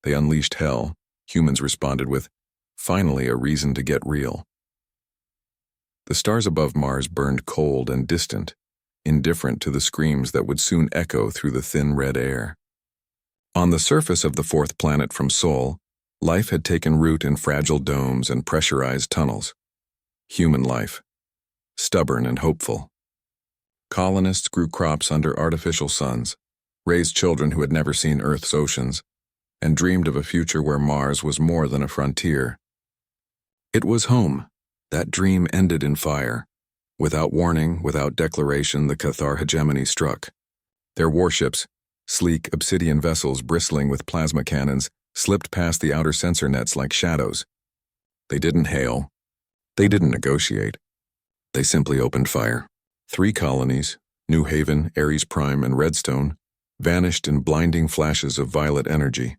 They unleashed hell. Humans responded with, finally a reason to get real. The stars above Mars burned cold and distant, indifferent to the screams that would soon echo through the thin red air. On the surface of the fourth planet from Sol, life had taken root in fragile domes and pressurized tunnels. Human life, stubborn and hopeful. Colonists grew crops under artificial suns, raised children who had never seen Earth's oceans, and dreamed of a future where Mars was more than a frontier. It was home. That dream ended in fire. Without warning, without declaration, the Cathar hegemony struck. Their warships, sleek obsidian vessels bristling with plasma cannons, slipped past the outer sensor nets like shadows. They didn't hail. They didn't negotiate. They simply opened fire. 3 colonies, New Haven, Ares Prime, and Redstone, vanished in blinding flashes of violet energy.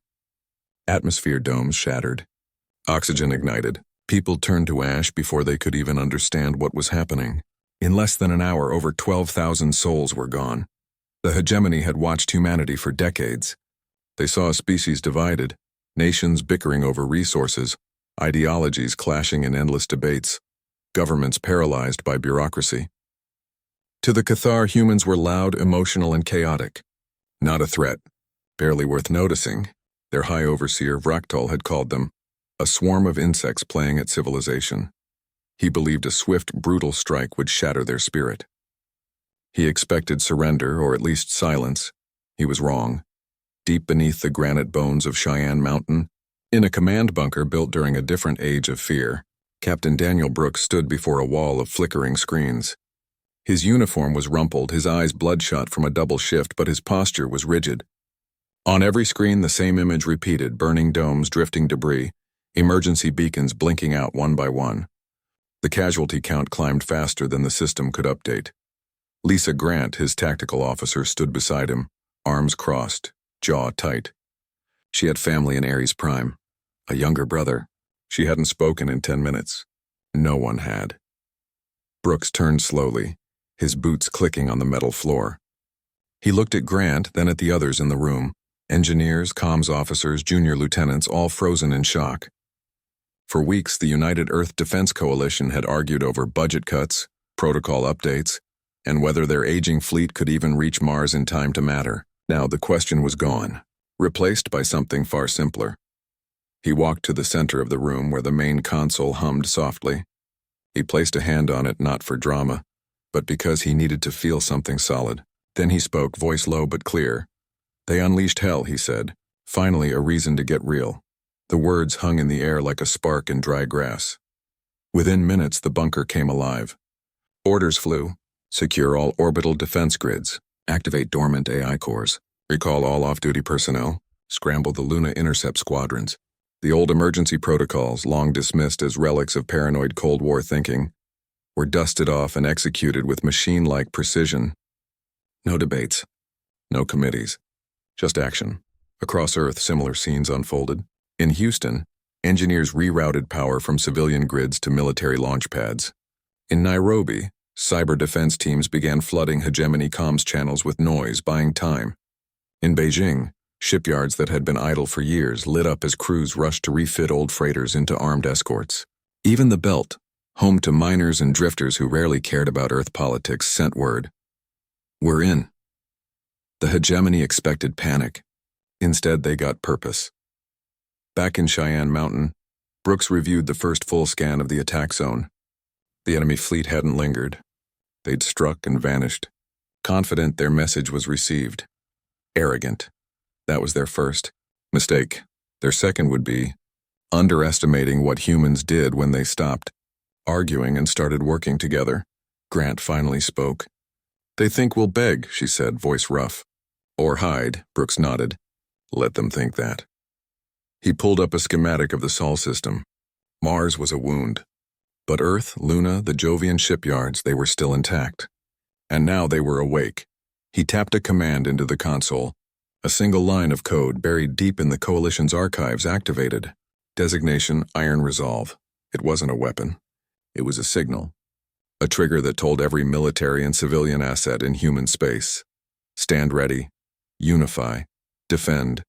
Atmosphere domes shattered. Oxygen ignited. People turned to ash before they could even understand what was happening. In less than an hour, over 12,000 souls were gone. The hegemony had watched humanity for decades. They saw a species divided, nations bickering over resources, ideologies clashing in endless debates, governments paralyzed by bureaucracy. To the Cathar, humans were loud, emotional, and chaotic. Not a threat, barely worth noticing. Their High Overseer Vraktol had called them a swarm of insects playing at civilization. He believed a swift, brutal strike would shatter their spirit. He expected surrender, or at least silence. He was wrong. Deep beneath the granite bones of Cheyenne Mountain, in a command bunker built during a different age of fear, Captain Daniel Brooks stood before a wall of flickering screens. His uniform was rumpled, his eyes bloodshot from a double shift, but his posture was rigid. On every screen, the same image repeated: burning domes, drifting debris, emergency beacons blinking out one by one. The casualty count climbed faster than the system could update. Lisa Grant, his tactical officer, stood beside him, arms crossed, jaw tight. She had family in Ares Prime, a younger brother. She hadn't spoken in 10 minutes. No one had. Brooks turned slowly, his boots clicking on the metal floor. He looked at Grant, then at the others in the room, engineers, comms officers, junior lieutenants, all frozen in shock. For weeks, the United Earth Defense Coalition had argued over budget cuts, protocol updates, and whether their aging fleet could even reach Mars in time to matter. Now the question was gone, replaced by something far simpler. He walked to the center of the room where the main console hummed softly. He placed a hand on it not for drama, but because he needed to feel something solid. Then he spoke, voice low but clear. "They unleashed hell," he said. "Finally a reason to get real." The words hung in the air like a spark in dry grass. Within minutes, the bunker came alive. Orders flew. Secure all orbital defense grids. Activate dormant AI cores. Recall all off-duty personnel. Scramble the Luna intercept squadrons. The old emergency protocols, long dismissed as relics of paranoid Cold War thinking, were dusted off and executed with machine-like precision. No debates. No committees. Just action. Across Earth, similar scenes unfolded. In Houston, engineers rerouted power from civilian grids to military launch pads. In Nairobi, cyber defense teams began flooding hegemony comms channels with noise, buying time. In Beijing, shipyards that had been idle for years lit up as crews rushed to refit old freighters into armed escorts. Even the Belt, home to miners and drifters who rarely cared about Earth politics, sent word. "We're in." The hegemony expected panic. Instead, they got purpose. Back in Cheyenne Mountain, Brooks reviewed the first full scan of the attack zone. The enemy fleet hadn't lingered. They'd struck and vanished, confident their message was received. Arrogant. That was their first mistake. Their second would be underestimating what humans did when they stopped arguing and started working together. Grant finally spoke. "They think we'll beg," she said, voice rough. "Or hide," Brooks nodded. "Let them think that." He pulled up a schematic of the Sol system. Mars was a wound. But Earth, Luna, the Jovian shipyards, they were still intact. And now they were awake. He tapped a command into the console. A single line of code buried deep in the Coalition's archives activated. Designation Iron Resolve. It wasn't a weapon. It was a signal. A trigger that told every military and civilian asset in human space: stand ready, unify, defend.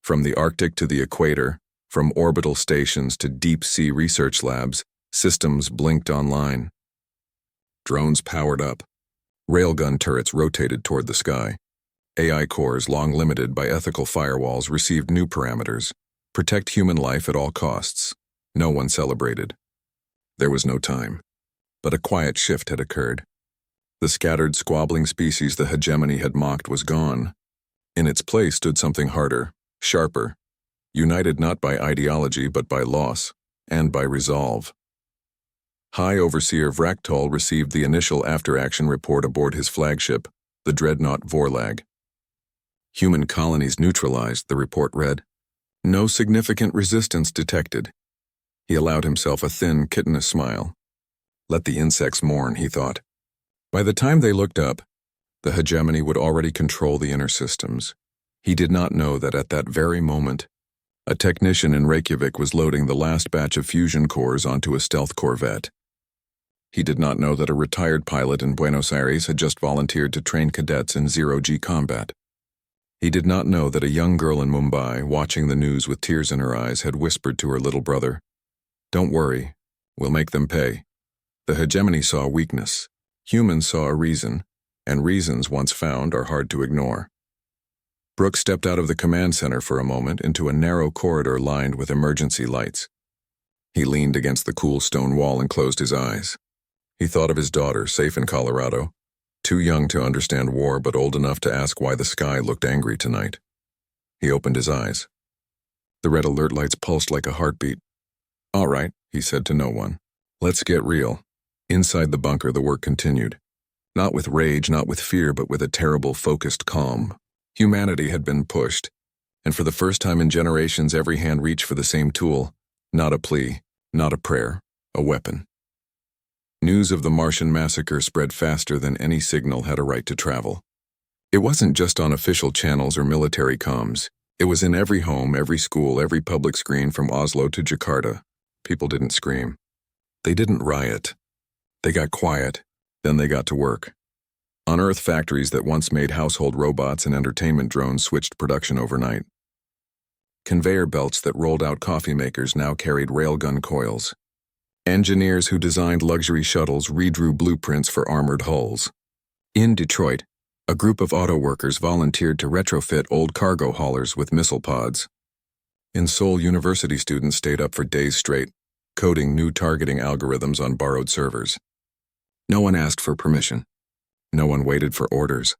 From the Arctic to the equator, from orbital stations to deep-sea research labs, systems blinked online. Drones powered up. Railgun turrets rotated toward the sky. AI cores, long limited by ethical firewalls, received new parameters. Protect human life at all costs. No one celebrated. There was no time. But a quiet shift had occurred. The scattered, squabbling species the hegemony had mocked was gone. In its place stood something harder, sharper, united not by ideology but by loss, and by resolve. High Overseer Vraktal received the initial after-action report aboard his flagship, the dreadnought Vorlag. Human colonies neutralized, the report read. No significant resistance detected. He allowed himself a thin, kittenous smile. Let the insects mourn, he thought. By the time they looked up, the hegemony would already control the inner systems. He did not know that at that very moment, a technician in Reykjavik was loading the last batch of fusion cores onto a stealth corvette. He did not know that a retired pilot in Buenos Aires had just volunteered to train cadets in zero-G combat. He did not know that a young girl in Mumbai, watching the news with tears in her eyes, had whispered to her little brother, "Don't worry, we'll make them pay." The hegemony saw weakness. Humans saw a reason, and reasons once found are hard to ignore. Brooke stepped out of the command center for a moment into a narrow corridor lined with emergency lights. He leaned against the cool stone wall and closed his eyes. He thought of his daughter, safe in Colorado, too young to understand war but old enough to ask why the sky looked angry tonight. He opened his eyes. The red alert lights pulsed like a heartbeat. "All right," he said to no one. "Let's get real." Inside the bunker, the work continued. Not with rage, not with fear, but with a terrible, focused calm. Humanity had been pushed, and for the first time in generations, every hand reached for the same tool. Not a plea, not a prayer, a weapon. News of the Martian massacre spread faster than any signal had a right to travel. It wasn't just on official channels or military comms. It was in every home, every school, every public screen from Oslo to Jakarta. People didn't scream. They didn't riot. They got quiet, then they got to work. On Earth, factories that once made household robots and entertainment drones switched production overnight. Conveyor belts that rolled out coffee makers now carried railgun coils. Engineers who designed luxury shuttles redrew blueprints for armored hulls. In Detroit, a group of auto workers volunteered to retrofit old cargo haulers with missile pods. In Seoul, university students stayed up for days straight, coding new targeting algorithms on borrowed servers. No one asked for permission. No one waited for orders.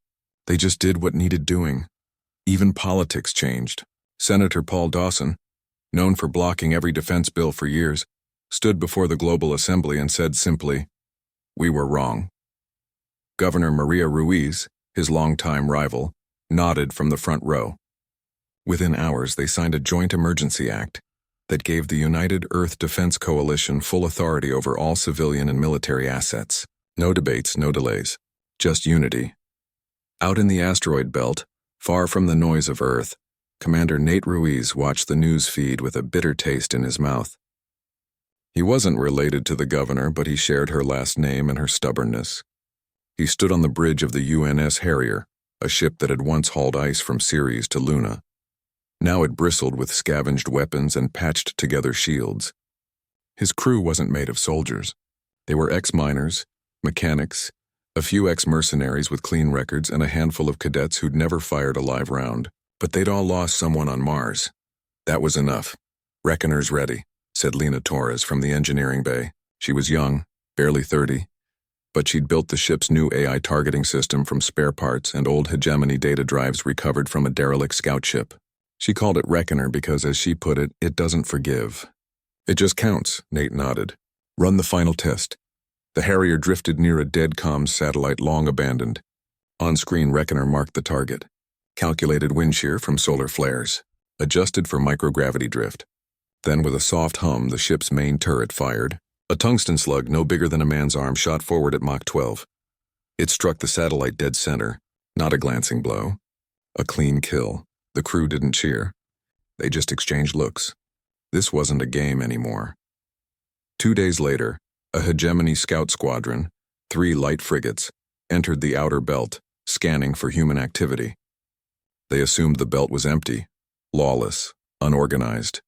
They just did what needed doing. Even politics changed. Senator Paul Dawson, known for blocking every defense bill for years, stood before the Global Assembly and said simply, "We were wrong." Governor Maria Ruiz, his longtime rival, nodded from the front row. Within hours, they signed a joint emergency act that gave the United Earth Defense Coalition full authority over all civilian and military assets. No debates, no delays. Just unity. Out in the asteroid belt, far from the noise of Earth, Commander Nate Ruiz watched the news feed with a bitter taste in his mouth. He wasn't related to the governor, but he shared her last name and her stubbornness. He stood on the bridge of the UNS Harrier, a ship that had once hauled ice from Ceres to Luna. Now it bristled with scavenged weapons and patched-together shields. His crew wasn't made of soldiers. They were ex-miners, mechanics, a few ex-mercenaries with clean records, and a handful of cadets who'd never fired a live round. But they'd all lost someone on Mars. That was enough. "Reckoners ready," said Lena Torres from the engineering bay. She was young, barely 30, but she'd built the ship's new AI targeting system from spare parts and old hegemony data drives recovered from a derelict scout ship. She called it Reckoner because, as she put it, it doesn't forgive. "It just counts," Nate nodded. "Run the final test." The Harrier drifted near a dead comms satellite long abandoned. On-screen, Reckoner marked the target. Calculated wind shear from solar flares. Adjusted for microgravity drift. Then, with a soft hum, the ship's main turret fired. A tungsten slug no bigger than a man's arm shot forward at Mach 12. It struck the satellite dead center. Not a glancing blow. A clean kill. The crew didn't cheer. They just exchanged looks. This wasn't a game anymore. 2 days later, a hegemony scout squadron, 3 light frigates, entered the outer belt, scanning for human activity. They assumed the belt was empty, lawless, unorganized.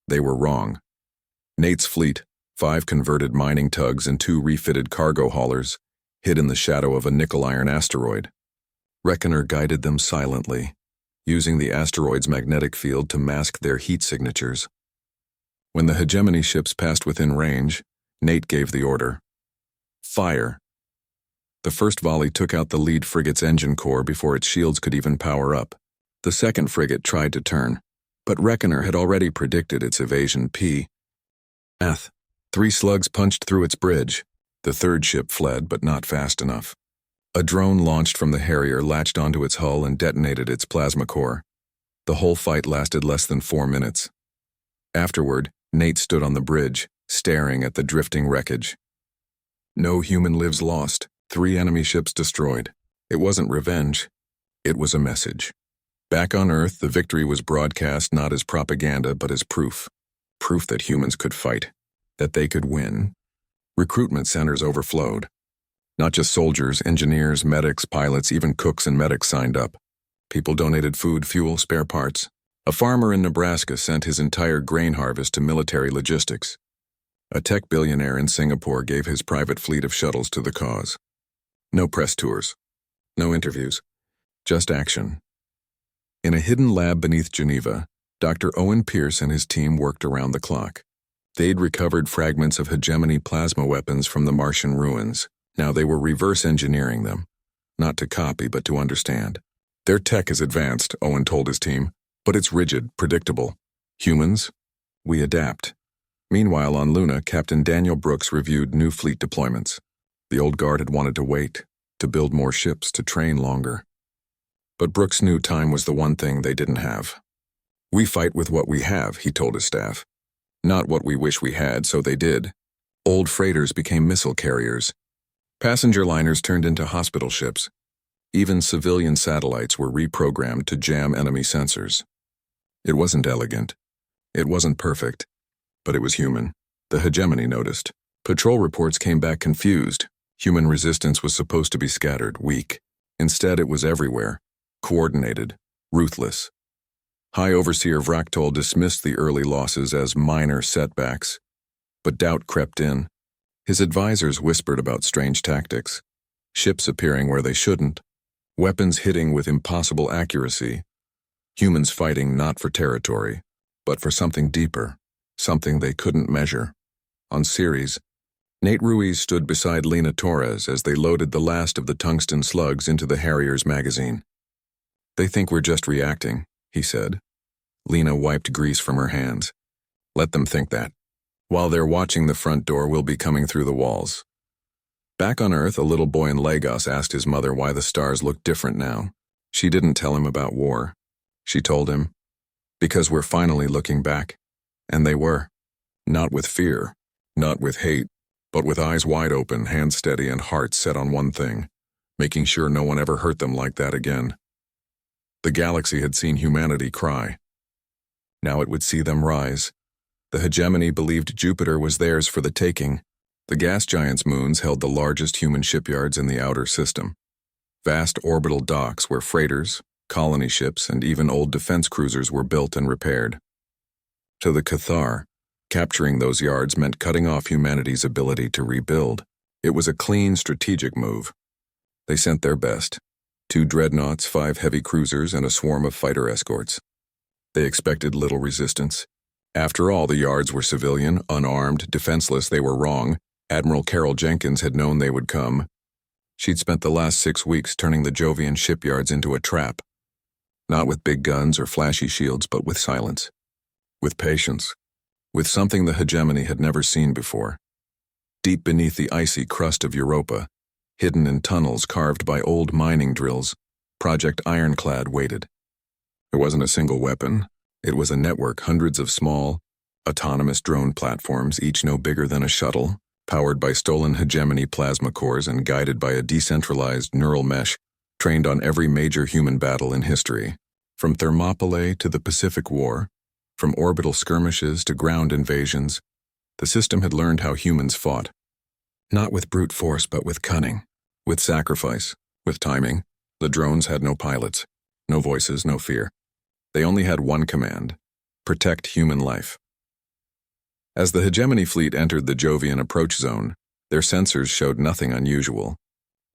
They were wrong. Nate's fleet, 5 converted mining tugs and 2 refitted cargo haulers, hid in the shadow of a nickel-iron asteroid. Reckoner guided them silently, using the asteroid's magnetic field to mask their heat signatures. When the hegemony ships passed within range, Nate gave the order. Fire. The first volley took out the lead frigate's engine core before its shields could even power up. The second frigate tried to turn, but Reckoner had already predicted its evasion P. 3 slugs punched through its bridge. The third ship fled, but not fast enough. A drone launched from the Harrier latched onto its hull and detonated its plasma core. The whole fight lasted less than 4 minutes. Afterward, Nate stood on the bridge, staring at the drifting wreckage. No human lives lost, 3 enemy ships destroyed. It wasn't revenge. It was a message. Back on Earth, the victory was broadcast not as propaganda but as proof. Proof that humans could fight, that they could win. Recruitment centers overflowed. Not just soldiers, engineers, medics, pilots, even cooks and medics signed up. People donated food, fuel, spare parts. A farmer in Nebraska sent his entire grain harvest to military logistics. A tech billionaire in Singapore gave his private fleet of shuttles to the cause. No press tours. No interviews. Just action. In a hidden lab beneath Geneva, Dr. Owen Pierce and his team worked around the clock. They'd recovered fragments of hegemony plasma weapons from the Martian ruins. Now they were reverse engineering them. Not to copy, but to understand. Their tech is advanced, Owen told his team, but it's rigid, predictable. Humans? We adapt. Meanwhile, on Luna, Captain Daniel Brooks reviewed new fleet deployments. The old guard had wanted to wait, to build more ships, to train longer. But Brooks knew time was the one thing they didn't have. We fight with what we have, he told his staff. Not what we wish we had, so they did. Old freighters became missile carriers. Passenger liners turned into hospital ships. Even civilian satellites were reprogrammed to jam enemy sensors. It wasn't elegant. It wasn't perfect. But it was human. The hegemony noticed. Patrol reports came back confused. Human resistance was supposed to be scattered, weak. Instead, it was everywhere. Coordinated. Ruthless. High Overseer Vraktol dismissed the early losses as minor setbacks. But doubt crept in. His advisors whispered about strange tactics. Ships appearing where they shouldn't. Weapons hitting with impossible accuracy. Humans fighting not for territory, but for something deeper. Something they couldn't measure. On Ceres, Nate Ruiz stood beside Lena Torres as they loaded the last of the tungsten slugs into the Harrier's magazine. They think we're just reacting, he said. Lena wiped grease from her hands. Let them think that. While they're watching the front door, we'll be coming through the walls. Back on Earth, a little boy in Lagos asked his mother why the stars looked different now. She didn't tell him about war. She told him, because we're finally looking back. And they were. Not with fear, not with hate, but with eyes wide open, hands steady, and hearts set on one thing, making sure no one ever hurt them like that again. The galaxy had seen humanity cry. Now it would see them rise. The hegemony believed Jupiter was theirs for the taking. The gas giants' moons held the largest human shipyards in the outer system. Vast orbital docks where freighters, colony ships, and even old defense cruisers were built and repaired. To the Cathar, capturing those yards meant cutting off humanity's ability to rebuild. It was a clean, strategic move. They sent their best. 2 dreadnoughts, 5 heavy cruisers, and a swarm of fighter escorts. They expected little resistance. After all, the yards were civilian, unarmed, defenseless. They were wrong. Admiral Carol Jenkins had known they would come. She'd spent the last 6 weeks turning the Jovian shipyards into a trap. Not with big guns or flashy shields, but with silence. With patience. With something the hegemony had never seen before. Deep beneath the icy crust of Europa, hidden in tunnels carved by old mining drills, Project Ironclad waited. There wasn't a single weapon. It was a network, hundreds of small, autonomous drone platforms, each no bigger than a shuttle, powered by stolen hegemony plasma cores and guided by a decentralized neural mesh trained on every major human battle in history. From Thermopylae to the Pacific War, from orbital skirmishes to ground invasions, the system had learned how humans fought. Not with brute force, but with cunning, with sacrifice, with timing. The drones had no pilots, no voices, no fear. They only had one command: protect human life. As the hegemony fleet entered the Jovian approach zone, their sensors showed nothing unusual.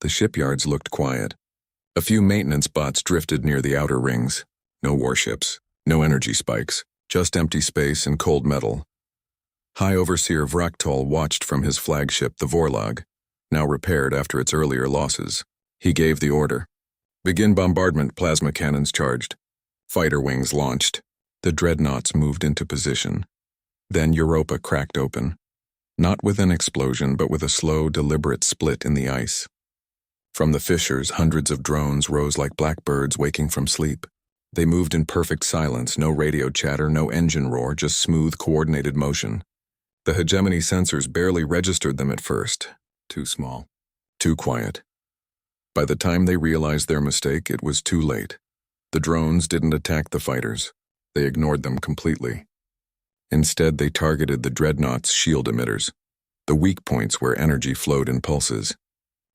The shipyards looked quiet. A few maintenance bots drifted near the outer rings. No warships, no energy spikes, just empty space and cold metal. High Overseer Vraktol watched from his flagship, the Vorlog, now repaired after its earlier losses. He gave the order. Begin bombardment, plasma cannons charged. Fighter wings launched. The dreadnoughts moved into position. Then Europa cracked open. Not with an explosion, but with a slow, deliberate split in the ice. From the fissures, hundreds of drones rose like blackbirds waking from sleep. They moved in perfect silence, no radio chatter, no engine roar, just smooth, coordinated motion. The hegemony sensors barely registered them at first. Too small. Too quiet. By the time they realized their mistake, it was too late. The drones didn't attack the fighters. They ignored them completely. Instead, they targeted the dreadnought's shield emitters, the weak points where energy flowed in pulses.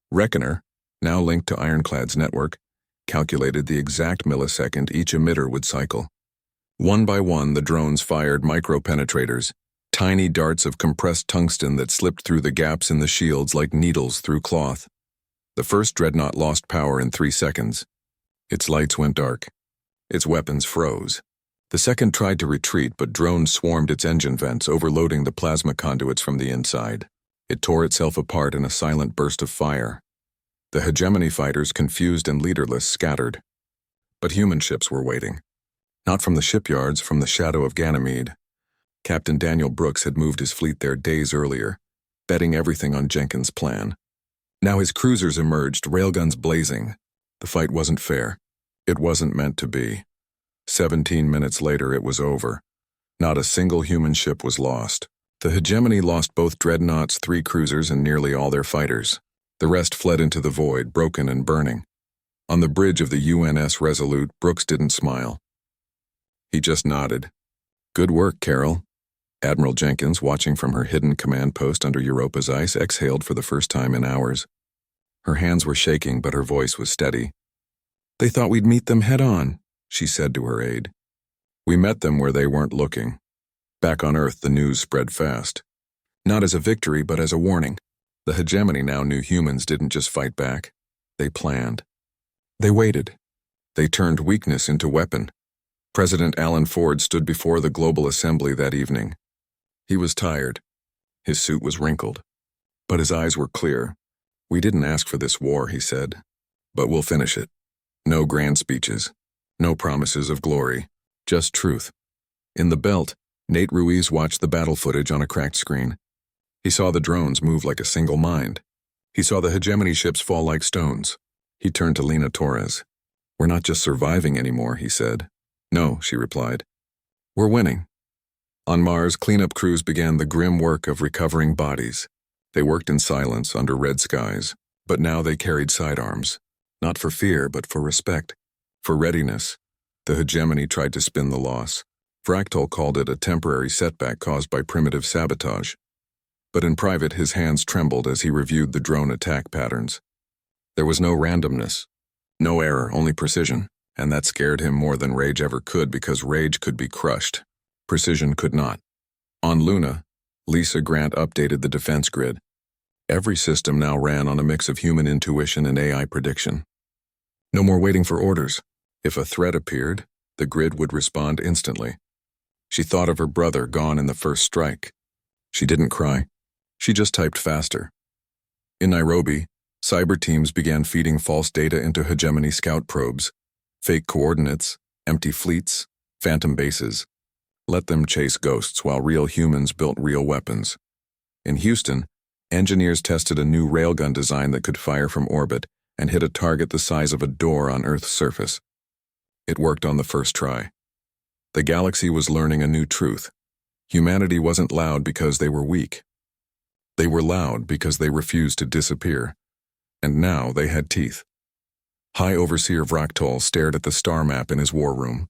Reckoner, now linked to Ironclad's network, calculated the exact millisecond each emitter would cycle. One by one, the drones fired micropenetrators, tiny darts of compressed tungsten that slipped through the gaps in the shields like needles through cloth. The first dreadnought lost power in 3 seconds. Its lights went dark. Its weapons froze. The second tried to retreat, but drones swarmed its engine vents, overloading the plasma conduits from the inside. It tore itself apart in a silent burst of fire. The hegemony fighters, confused and leaderless, scattered. But human ships were waiting. Not from the shipyards, from the shadow of Ganymede. Captain Daniel Brooks had moved his fleet there days earlier, betting everything on Jenkins' plan. Now his cruisers emerged, railguns blazing. The fight wasn't fair. It wasn't meant to be. 17 minutes later, it was over. Not a single human ship was lost. The hegemony lost both dreadnoughts, 3 cruisers, and nearly all their fighters. The rest fled into the void, broken and burning. On the bridge of the UNS Resolute, Brooks didn't smile. He just nodded. Good work, Carol. Admiral Jenkins, watching from her hidden command post under Europa's ice, exhaled for the first time in hours. Her hands were shaking, but her voice was steady. They thought we'd meet them head-on, she said to her aide. We met them where they weren't looking. Back on Earth, the news spread fast. Not as a victory, but as a warning. The hegemony now knew humans didn't just fight back. They planned. They waited. They turned weakness into weapon. President Alan Ford stood before the Global Assembly that evening. He was tired. His suit was wrinkled. But his eyes were clear. We didn't ask for this war, he said. But we'll finish it. No grand speeches. No promises of glory. Just truth. In the belt, Nate Ruiz watched the battle footage on a cracked screen. He saw the drones move like a single mind. He saw the hegemony ships fall like stones. He turned to Lena Torres. We're not just surviving anymore, he said. No, she replied. We're winning. On Mars, cleanup crews began the grim work of recovering bodies. They worked in silence under red skies, but now they carried sidearms. Not for fear, but for respect. For readiness. The hegemony tried to spin the loss. Vraktol called it a temporary setback caused by primitive sabotage. But in private, his hands trembled as he reviewed the drone attack patterns. There was no randomness. No error, only precision. And that scared him more than rage ever could, because rage could be crushed. Precision could not. On Luna, Lisa Grant updated the defense grid. Every system now ran on a mix of human intuition and AI prediction. No more waiting for orders. If a threat appeared, the grid would respond instantly. She thought of her brother gone in the first strike. She didn't cry. She just typed faster. In Nairobi, cyber teams began feeding false data into hegemony scout probes. Fake coordinates, empty fleets, phantom bases. Let them chase ghosts while real humans built real weapons. In Houston, engineers tested a new railgun design that could fire from orbit and hit a target the size of a door on Earth's surface. It worked on the first try. The galaxy was learning a new truth. Humanity wasn't loud because they were weak. They were loud because they refused to disappear. And now they had teeth. High Overseer Vraktol stared at the star map in his war room.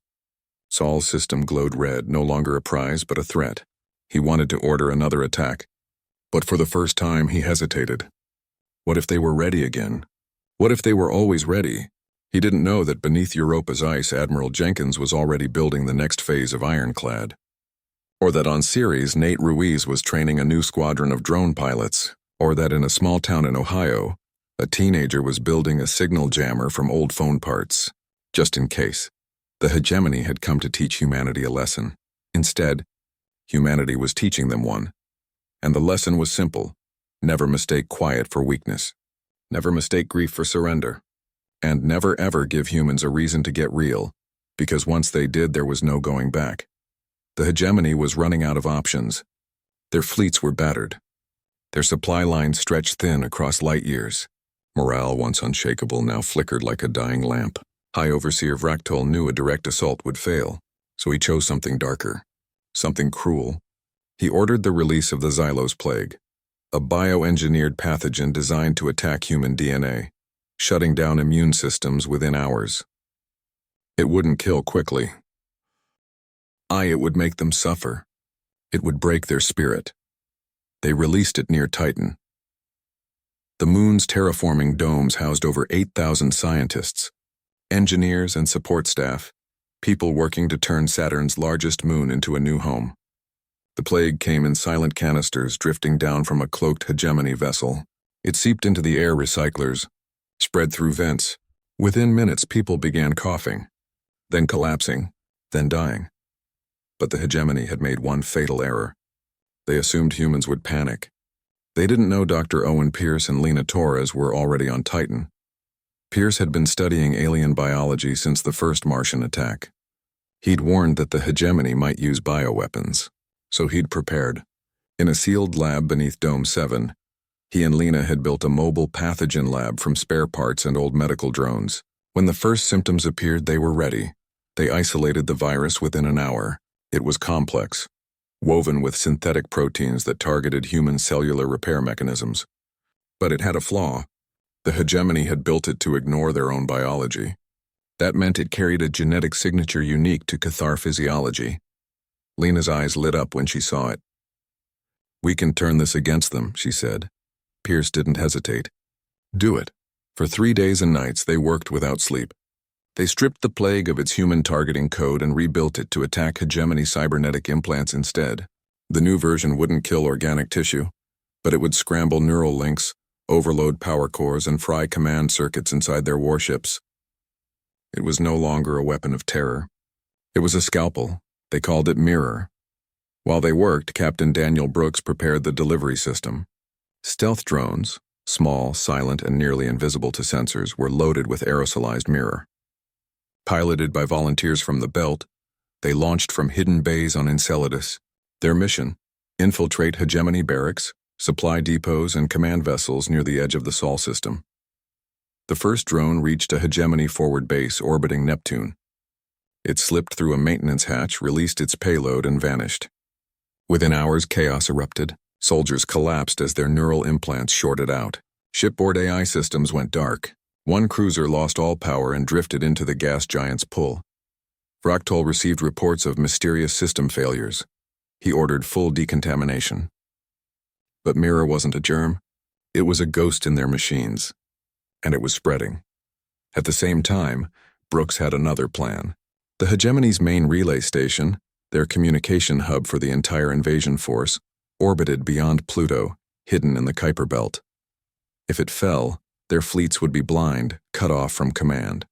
Saul's system glowed red, no longer a prize but a threat. He wanted to order another attack. But for the first time, he hesitated. What if they were ready again? What if they were always ready? He didn't know that beneath Europa's ice, Admiral Jenkins was already building the next phase of Ironclad. Or that on Ceres, Nate Ruiz was training a new squadron of drone pilots. Or that in a small town in Ohio, a teenager was building a signal jammer from old phone parts. Just in case. The hegemony had come to teach humanity a lesson. Instead, humanity was teaching them one. And the lesson was simple. Never mistake quiet for weakness. Never mistake grief for surrender. And never ever give humans a reason to get real, because once they did, there was no going back. The hegemony was running out of options. Their fleets were battered. Their supply lines stretched thin across light years. Morale, once unshakable, now flickered like a dying lamp. High Overseer Vraktol knew a direct assault would fail, so he chose something darker, something cruel. He ordered the release of the Xylos Plague, a bioengineered pathogen designed to attack human DNA, shutting down immune systems within hours. It wouldn't kill quickly. It would make them suffer. It would break their spirit. They released it near Titan. The moon's terraforming domes housed over 8,000 scientists, engineers and support staff, people working to turn Saturn's largest moon into a new home. The plague came in silent canisters drifting down from a cloaked hegemony vessel. It seeped into the air recyclers, spread through vents. Within minutes, people began coughing, then collapsing, then dying. But the hegemony had made one fatal error. They assumed humans would panic. They didn't know Dr. Owen Pierce and Lena Torres were already on Titan. Pierce had been studying alien biology since the first Martian attack. He'd warned that the hegemony might use bioweapons, so he'd prepared. In a sealed lab beneath Dome 7, he and Lena had built a mobile pathogen lab from spare parts and old medical drones. When the first symptoms appeared, they were ready. They isolated the virus within an hour. It was complex, woven with synthetic proteins that targeted human cellular repair mechanisms. But it had a flaw. The hegemony had built it to ignore their own biology. That meant it carried a genetic signature unique to Cathar physiology. Lena's eyes lit up when she saw it. "We can turn this against them," she said. Pierce didn't hesitate. "Do it." For 3 days and nights, they worked without sleep. They stripped the plague of its human targeting code and rebuilt it to attack hegemony cybernetic implants instead. The new version wouldn't kill organic tissue, but it would scramble neural links, overload power cores, and fry command circuits inside their warships. It was no longer a weapon of terror. It was a scalpel. They called it Mirror. While they worked, Captain Daniel Brooks prepared the delivery system. Stealth drones, small, silent, and nearly invisible to sensors, were loaded with aerosolized Mirror. Piloted by volunteers from the Belt, they launched from hidden bays on Enceladus. Their mission: infiltrate hegemony barracks, supply depots, and command vessels near the edge of the Sol system. The first drone reached a hegemony forward base orbiting Neptune. It slipped through a maintenance hatch, released its payload, and vanished. Within hours, chaos erupted. Soldiers collapsed as their neural implants shorted out. Shipboard AI systems went dark. One cruiser lost all power and drifted into the gas giant's pull. Vraktol received reports of mysterious system failures. He ordered full decontamination. But Mirror wasn't a germ. It was a ghost in their machines. And it was spreading. At the same time, Brooks had another plan. The hegemony's main relay station, their communication hub for the entire invasion force, orbited beyond Pluto, hidden in the Kuiper Belt. If it fell, their fleets would be blind, cut off from command.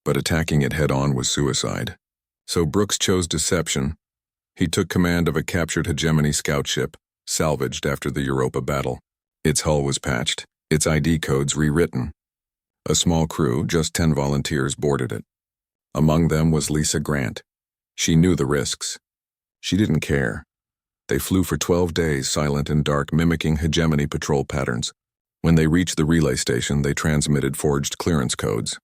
But attacking it head-on was suicide. So Brooks chose deception. He took command of a captured hegemony scout ship, salvaged after the Europa battle. Its hull was patched, its ID codes rewritten. A small crew, just 10 volunteers, boarded it. Among them was Lisa Grant. She knew the risks. She didn't care. They flew for 12 days, silent and dark, mimicking hegemony patrol patterns. When they reached the relay station, they transmitted forged clearance codes.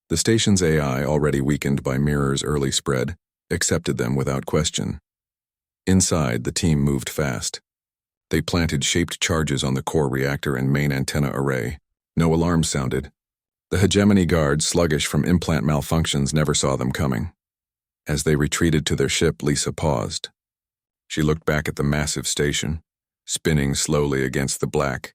The station's AI, already weakened by Mirror's early spread, accepted them without question. Inside, the team moved fast. They planted shaped charges on the core reactor and main antenna array. No alarms sounded. The hegemony guards, sluggish from implant malfunctions, never saw them coming. As they retreated to their ship, Lisa paused. She looked back at the massive station, spinning slowly against the black.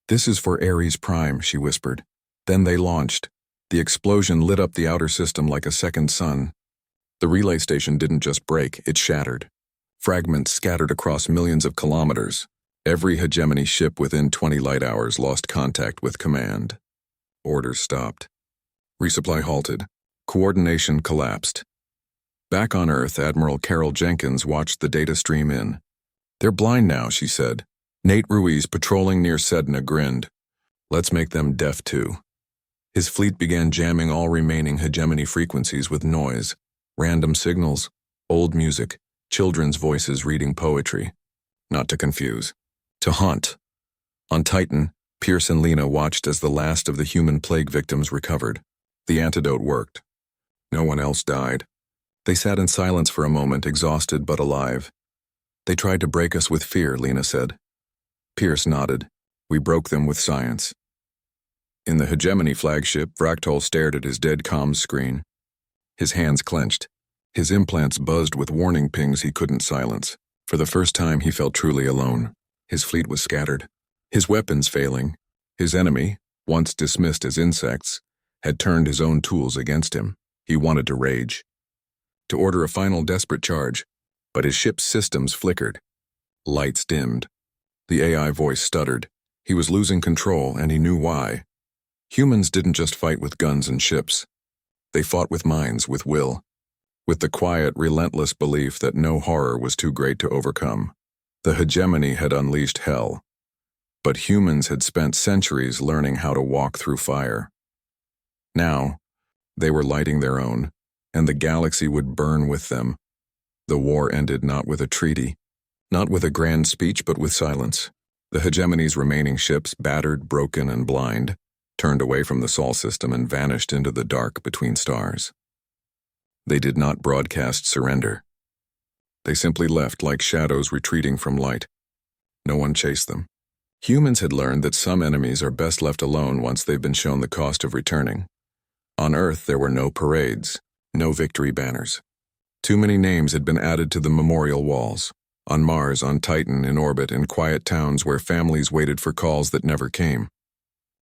"This is for Ares Prime," she whispered. Then they launched, The explosion lit up the outer system like a second sun. The relay station didn't just break, it shattered. Fragments scattered across millions of kilometers. Every hegemony ship within 20 light hours lost contact with command. Orders stopped. Resupply halted. Coordination collapsed. Back on Earth, Admiral Carol Jenkins watched the data stream in. "They're blind now," she said. Nate Ruiz, patrolling near Sedna, grinned. "Let's make them deaf too." His fleet began jamming all remaining hegemony frequencies with noise, random signals, old music, children's voices reading poetry. Not to confuse. To haunt. On Titan, Pierce and Lena watched as the last of the human plague victims recovered. The antidote worked. No one else died. They sat in silence for a moment, exhausted but alive. "They tried to break us with fear," Lena said. Pierce nodded. "We broke them with science." In the hegemony flagship, Vractol stared at his dead comms screen. His hands clenched. His implants buzzed with warning pings he couldn't silence. For the first time, he felt truly alone. His fleet was scattered. His weapons failing. His enemy, once dismissed as insects, had turned his own tools against him. He wanted to rage. To order a final desperate charge, but his ship's systems flickered. Lights dimmed. The AI voice stuttered. He was losing control, and he knew why. Humans didn't just fight with guns and ships. They fought with minds, with will. With the quiet, relentless belief that no horror was too great to overcome. The hegemony had unleashed hell. But humans had spent centuries learning how to walk through fire. Now, they were lighting their own, and the galaxy would burn with them. The war ended not with a treaty, not with a grand speech, but with silence. The hegemony's remaining ships, battered, broken, and blind, turned away from the Sol system and vanished into the dark between stars. They did not broadcast surrender. They simply left like shadows retreating from light. No one chased them. Humans had learned that some enemies are best left alone once they've been shown the cost of returning. On Earth, there were no parades, no victory banners. Too many names had been added to the memorial walls. On Mars, on Titan, in orbit, in quiet towns where families waited for calls that never came.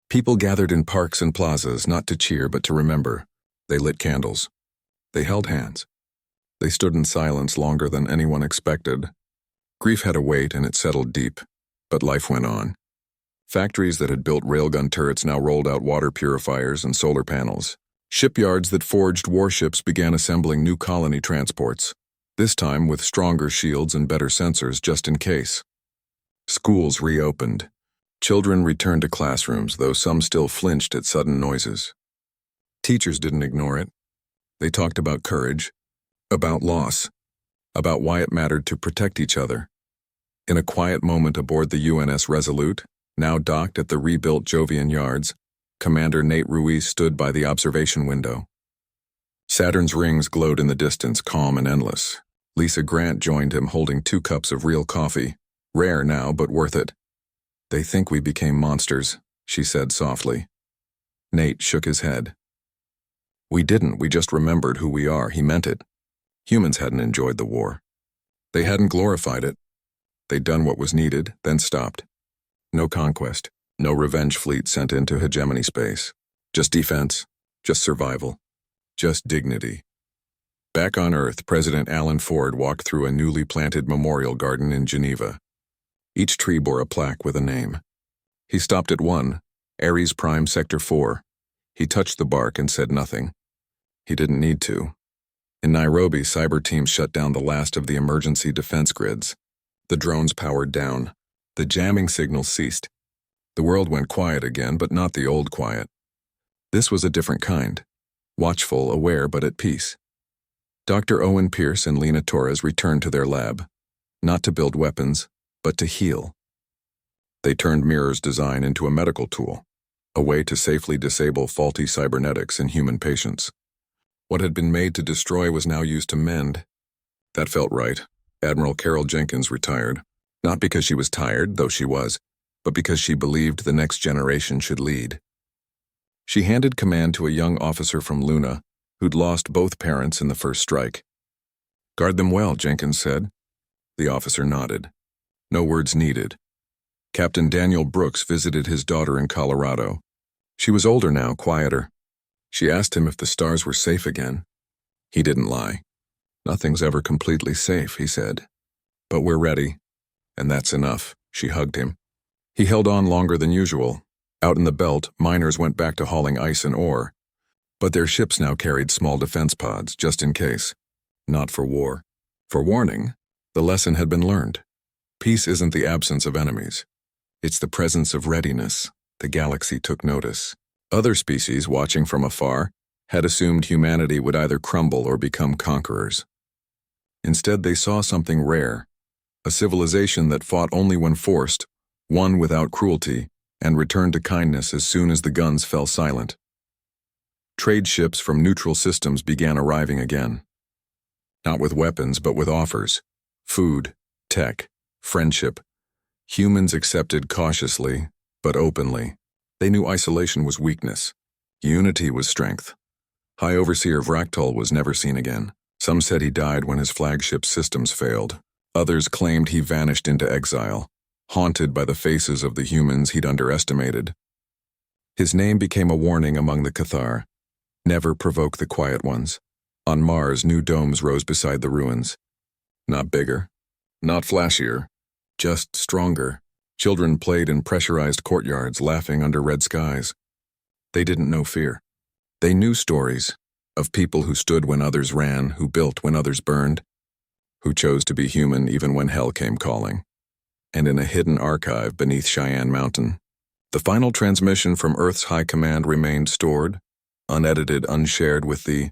People gathered in parks and plazas, not to cheer but to remember. They lit candles. They held hands. They stood in silence longer than anyone expected. Grief had a weight and it settled deep, but life went on. Factories that had built railgun turrets now rolled out water purifiers and solar panels. Shipyards that forged warships began assembling new colony transports, this time with stronger shields and better sensors just in case. Schools reopened. Children returned to classrooms, though some still flinched at sudden noises. Teachers didn't ignore it. They talked about courage, about loss, about why it mattered to protect each other. In a quiet moment aboard the UNS Resolute, now docked at the rebuilt Jovian yards, Commander Nate Ruiz stood by the observation window. Saturn's rings glowed in the distance, calm and endless. Lisa Grant joined him holding 2 cups of real coffee, rare now but worth it. "They think we became monsters," she said softly. Nate shook his head. "We didn't, we just remembered who we are," he meant it. Humans hadn't enjoyed the war. They hadn't glorified it. They'd done what was needed, then stopped. No conquest, no revenge fleet sent into hegemony space. Just defense, just survival, just dignity. Back on Earth, President Alan Ford walked through a newly planted memorial garden in Geneva. Each tree bore a plaque with a name. He stopped at one, Ares Prime Sector 4. He touched the bark and said nothing. He didn't need to. In Nairobi, cyber teams shut down the last of the emergency defense grids. The drones powered down. The jamming signals ceased. The world went quiet again, but not the old quiet. This was a different kind. Watchful, aware, but at peace. Dr. Owen Pierce and Lena Torres returned to their lab, not to build weapons, but to heal. They turned Mirror's design into a medical tool, a way to safely disable faulty cybernetics in human patients. What had been made to destroy was now used to mend. That felt right. Admiral Carol Jenkins retired, not because she was tired, though she was, but because she believed the next generation should lead. She handed command to a young officer from Luna, who'd lost both parents in the first strike. "Guard them well," Jenkins said. The officer nodded. No words needed. Captain Daniel Brooks visited his daughter in Colorado. She was older now, quieter. She asked him if the stars were safe again. He didn't lie. Nothing's ever completely safe, he said. But we're ready, and that's enough. She hugged him. He held on longer than usual. Out in the belt, miners went back to hauling ice and ore, but their ships now carried small defense pods, just in case. Not for war. For warning, the lesson had been learned. Peace isn't the absence of enemies. It's the presence of readiness. The galaxy took notice. Other species, watching from afar, had assumed humanity would either crumble or become conquerors. Instead, they saw something rare, a civilization that fought only when forced, won without cruelty, and returned to kindness as soon as the guns fell silent. Trade ships from neutral systems began arriving again. Not with weapons, but with offers. Food, tech, friendship. Humans accepted cautiously, but openly. They knew isolation was weakness. Unity was strength. High Overseer Vractal was never seen again. Some said he died when his flagship systems failed. Others claimed he vanished into exile, haunted by the faces of the humans he'd underestimated. His name became a warning among the Cathar. Never provoke the quiet ones. On Mars, new domes rose beside the ruins. Not bigger, not flashier, just stronger. Children played in pressurized courtyards, laughing under red skies. They didn't know fear. They knew stories of people who stood when others ran, who built when others burned, who chose to be human even when hell came calling. And in a hidden archive beneath Cheyenne Mountain, the final transmission from Earth's High Command remained stored, unedited, unshared with the